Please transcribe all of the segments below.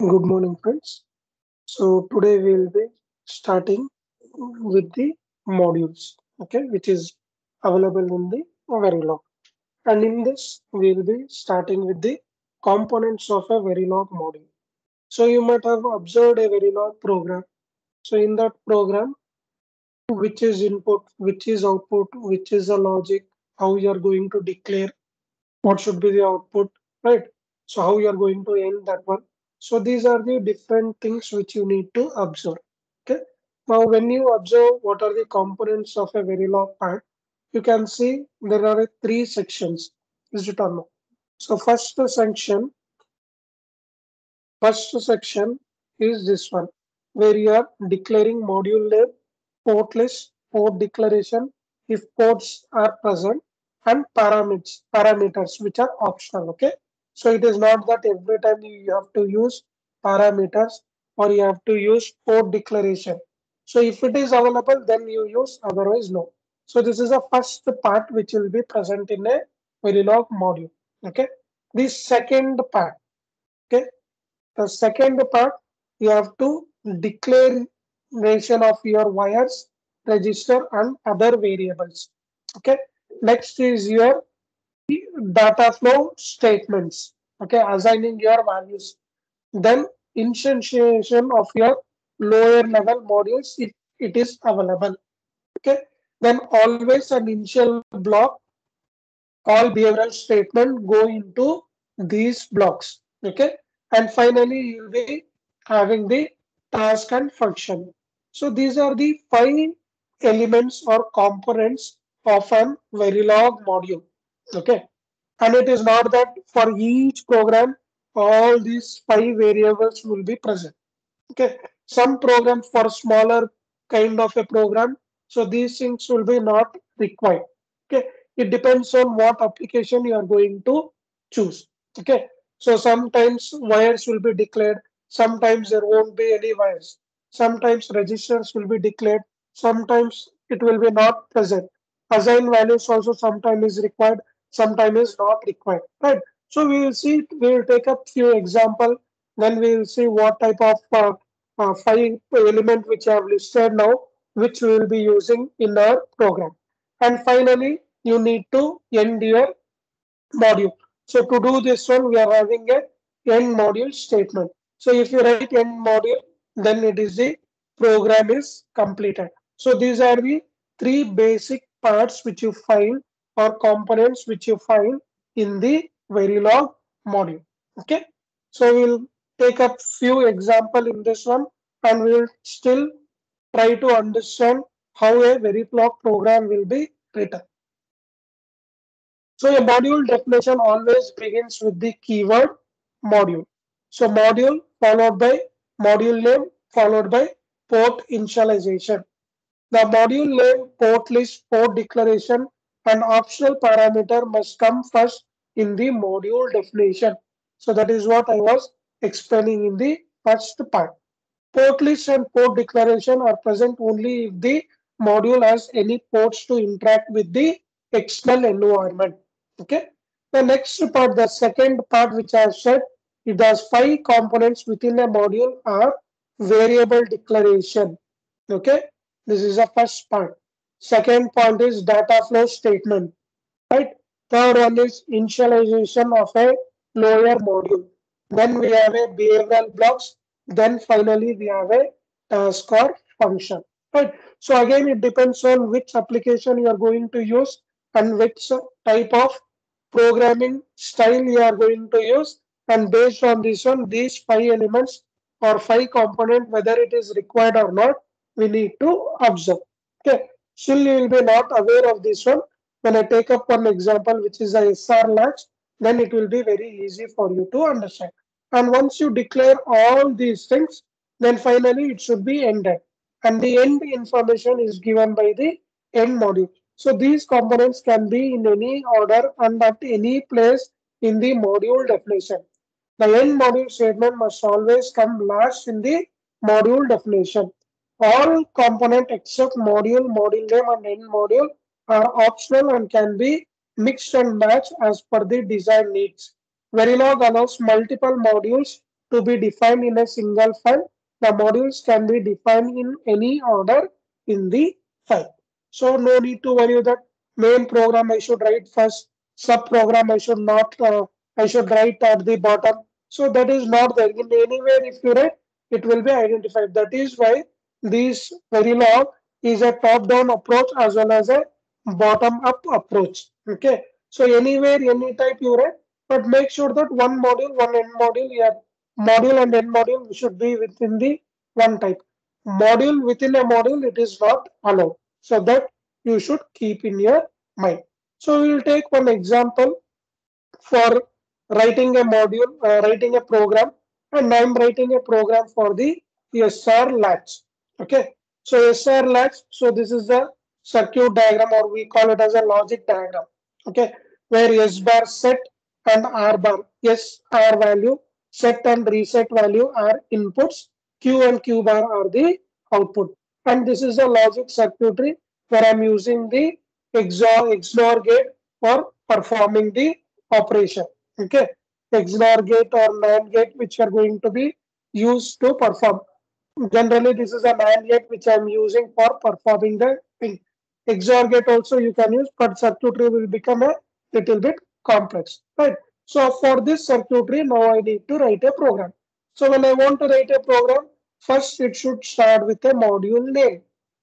Good morning, friends. So today we'll be starting with the modules, okay, which is available in the Verilog. And in this, we'll be starting with the components of a Verilog module. So you might have observed a Verilog program. So in that program, which is input, which is output, which is a logic, how you are going to declare what should be the output, right? So how you are going to end that one. So these are the different things which you need to observe. Okay. Now, when you observe what are the components of a Verilog part, you can see there are three sections. Is it or no? So first section is this one, where you are declaring module name, port list, port declaration, if ports are present, and parameters which are optional. Okay, so it is not that every time you have to use parameters or you have to use port declaration. So if it is available, then you use, otherwise no. So this is the first part which will be present in a Verilog module. Okay, the second part. Okay, the second part, you have to declaration of your wires, register, and other variables. Okay. Next is your data flow statements. Okay, assigning your values. Then instantiation of your lower level modules if it is available. Okay. Then always an initial block, all behavioral statement go into these blocks. Okay, and finally you'll be having the task and function. So these are the five elements or components of an Verilog module. Okay, and it is not that for each program all these five variables will be present. Okay, some programs for smaller kind of a program, so these things will be not required. Okay, it depends on what application you are going to choose. Okay, so sometimes wires will be declared, sometimes there won't be any wires, sometimes registers will be declared, sometimes it will be not present. Assign values also sometimes is required, sometimes is not required. Right. So we will see. We will take up few example. Then we will see what type of five element which I have listed now, which we will be using in our program. And finally, you need to end your module. So to do this one, we are having a end module statement. So if you write end module, then it is the program is completed. So these are the three basic parts which you find or components which you find in the Verilog module. Okay. So we'll take up few example in this one and we'll still try to understand how a Verilog program will be written. So a module definition always begins with the keyword module. So module followed by module name followed by port initialization. The module name, port list, port declaration, and optional parameter must come first in the module definition. So that is what I was explaining in the first part. Port list and port declaration are present only if the module has any ports to interact with the external environment. Okay. The next part, the second part, which I have said, it has five components within a module are variable declaration. Okay. This is the first part. Second point is data flow statement. Right. Third one is initialization of a lower module. Then we have a behavioral blocks. Then finally we have a task or function. Right. So again, it depends on which application you are going to use and which type of programming style you are going to use. And based on this one, these five elements or five component, whether it is required or not, we need to observe. Okay. Still, you will be not aware of this one. When I take up one example, which is a SR latch, then it will be very easy for you to understand. And once you declare all these things, then finally it should be ended. And the end information is given by the end module. So these components can be in any order and at any place in the module definition. The end module statement must always come last in the module definition. All component except module, module name, and end module are optional and can be mixed and matched as per the design needs. Verilog allows multiple modules to be defined in a single file. The modules can be defined in any order in the file. So no need to worry that main program I should write first, sub program I should not, I should write at the bottom. So that is not there. In anywhere if you write, it will be identified. That is why this Verilog is a top-down approach as well as a bottom-up approach. Okay. So anywhere, any type you write, but make sure that one module, one end module, yeah, module and end module should be within the one type. Module within a module, it is not allowed. So that you should keep in your mind. So we will take one example for writing a module, writing a program, and I'm writing a program for the SR latch. Okay, so SR latch, so this is the circuit diagram, or we call it as a logic diagram. Okay, where S bar set and R bar, S R value, set and reset value are inputs, Q and Q bar are the output. And this is a logic circuitry where I'm using the XOR gate for performing the operation. Okay, XOR gate or NAND gate which are going to be used to perform. Generally, this is a NAND gate which I'm using for performing the thing. XOR gate also you can use, but circuitry will become a little bit complex, right? So for this circuitry, now I need to write a program. So when I want to write a program, first it should start with a module name,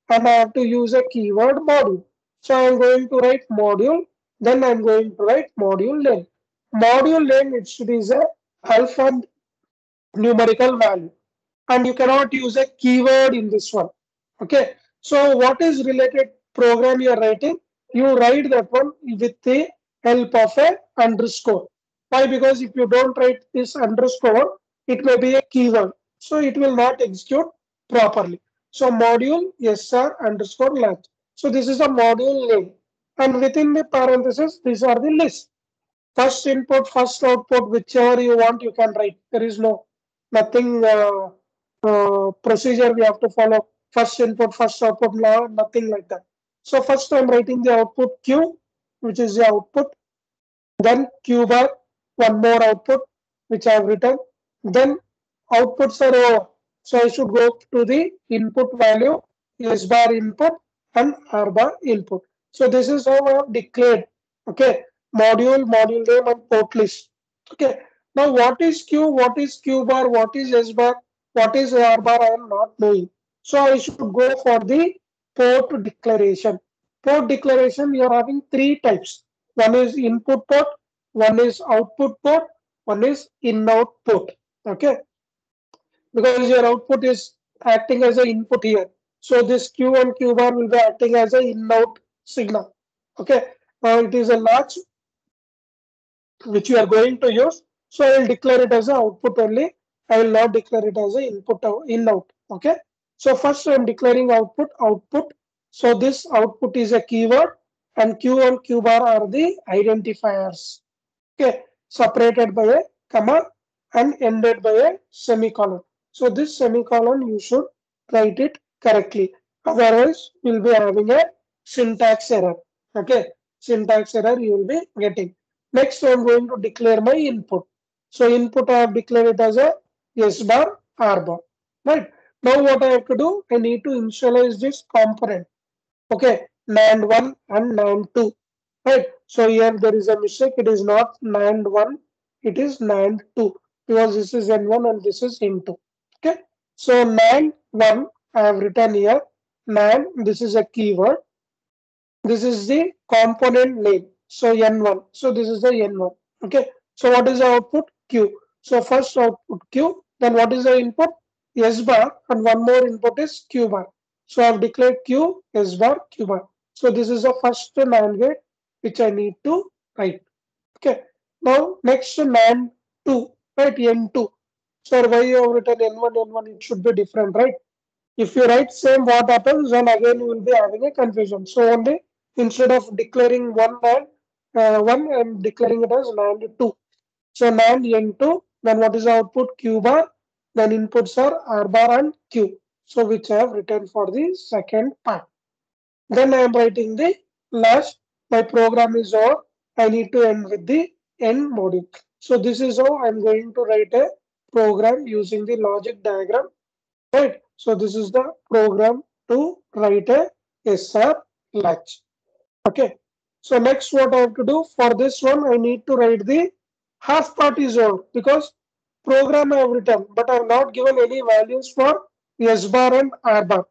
and I have to use a keyword module. So I'm going to write module, then I'm going to write module name. Module name it should is a alpha numerical value, and you cannot use a keyword in this one. Okay, so what is related program you are writing, you write that one with the help of a underscore. Why? Because if you don't write this underscore, it may be a keyword, so it will not execute properly. So module sr underscore length, so this is a module name, and within the parentheses these are the list. First input, first output, whichever you want, you can write. There is no nothing procedure we have to follow. First input, first output, nothing like that. So first I'm writing the output Q, which is the output. Then Q bar, one more output, which I have written. Then outputs are over. So I should go to the input value, S bar input and R bar input. So this is how I have declared. Okay, module, module name and port list. Okay, now what is Q, what is Q bar, what is S bar, what is R bar, I am not knowing. So I should go for the port declaration. Port declaration, you are having three types. One is input port, one is output port, one is in-out port. Okay, because your output is acting as an input here. So this Q and Q bar will be acting as an in-out signal. Okay, now it is a latch which you are going to use. So I will declare it as an output only. I will not declare it as an input in-out. Okay. So first I am declaring output. So this output is a keyword, and Q and Q bar are the identifiers. Okay, separated by a comma and ended by a semicolon. So this semicolon you should write it correctly. Otherwise, you'll be having a syntax error. Okay, syntax error you will be getting. Next, I'm going to declare my input. So input I have declared it as a S bar R bar. Right. Now what I have to do? I need to initialize this component. Okay, NAND 1 and NAND 2. Right. So here there is a mistake. It is not NAND 1, it is NAND 2, because this is N1 and this is N2. Okay. So NAND 1 I have written here. NAND, this is a keyword. This is the component name. So N1. So this is the N1. Okay. So what is the output? Q. So first output Q. Then what is the input? S bar. And one more input is Q bar. So I have declared Q, S bar, Q bar. So this is the first NAND gate which I need to write. Okay. Now next NAND 2. Right. N2. So why you have written N1, N1? It should be different, right? If you write same, what happens? Then again you will be having a confusion. So only instead of declaring one, I'm declaring it as NAND 2. So NAND N2, then what is the output? Q bar, then inputs are R bar and Q. So which I have written for the second part. Then I am writing the last. My program is over. I need to end with the end module. So this is how I'm going to write a program using the logic diagram, right? So this is the program to write a SR latch. Okay. So next what I have to do for this one, I need to write the half part is over because program I have written, but I have not given any values for S bar and R bar.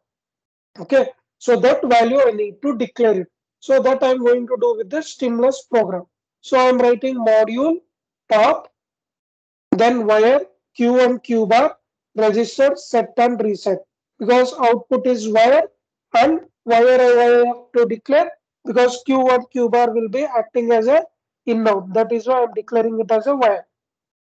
Okay. So that value I need to declare it. So that I'm going to do with the stimulus program. So I'm writing module top, then wire Q and Q bar, register, set and reset. Because output is wire and wire I have to declare because Q and Q bar will be acting as a in out. That is why I'm declaring it as a wire.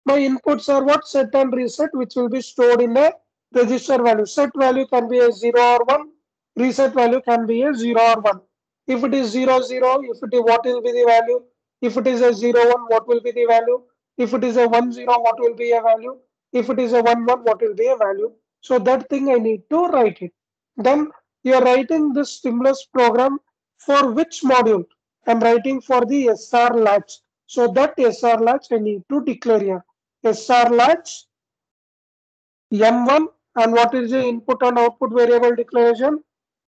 My inputs are what? Set and reset, which will be stored in a register value. Set value can be a 0 or 1. Reset value can be a 0 or 1. If it is 0, 0, if it is what will be the value? If it is a 0, 1, what will be the value? If it is a 1, 0, what will be a value? If it is a 1, 1, what will be a value? So that thing I need to write it. Then you are writing this stimulus program for which module? I'm writing for the SR latch. So that SR latch I need to declare here. SR latch M1 and what is the input and output variable declaration?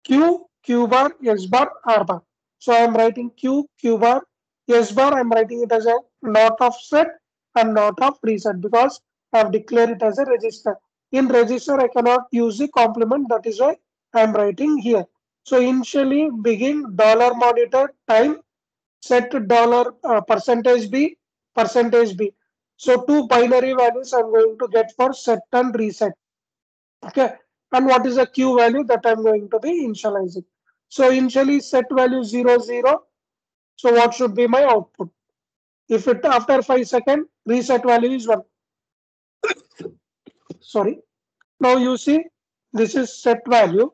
Q, Q bar, S bar, R bar. So I am writing Q, Q bar, S bar. I am writing it as a not of set and not of reset because I have declared it as a register. In register, I cannot use the complement. That is why I am writing here. So initially begin dollar monitor time set dollar percentage B. So two binary values I'm going to get for set and reset. Okay. And what is the Q value that I'm going to be initializing? So initially set value 0, 0. So what should be my output? If it after 5 seconds, reset value is 1. Sorry. Now you see this is set value,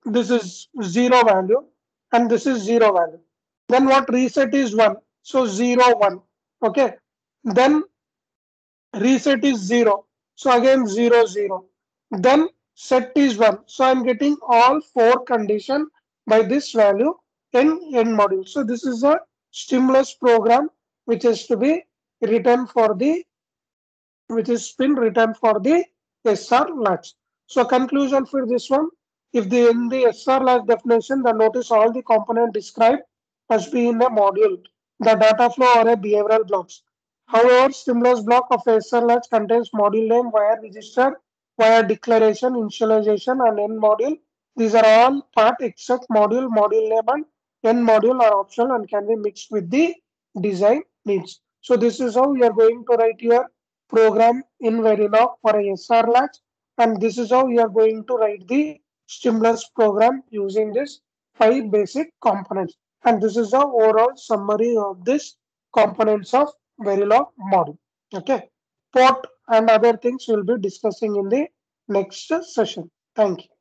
this is 0 value, and this is 0 value. Then what reset is 1. So 0, 1. Okay. Then reset is 0. So again 0, 0. Then set is 1. So I'm getting all four condition by this value in end module. So this is a stimulus program which is to be written for the which is been written for the SR latch. So conclusion for this one, if the in the SR latch definition, the notice all the component described must be in a module, the data flow or a behavioral blocks. However, stimulus block of SR latch contains module name, wire register, wire declaration, initialization, and end module. These are all part except module, module name, and end module are optional and can be mixed with the design needs. So this is how you are going to write your program in Verilog for a SR latch, and this is how you are going to write the stimulus program using this five basic components. And this is the overall summary of this components of Verilog module. Okay, port and other things we'll be discussing in the next session. Thank you.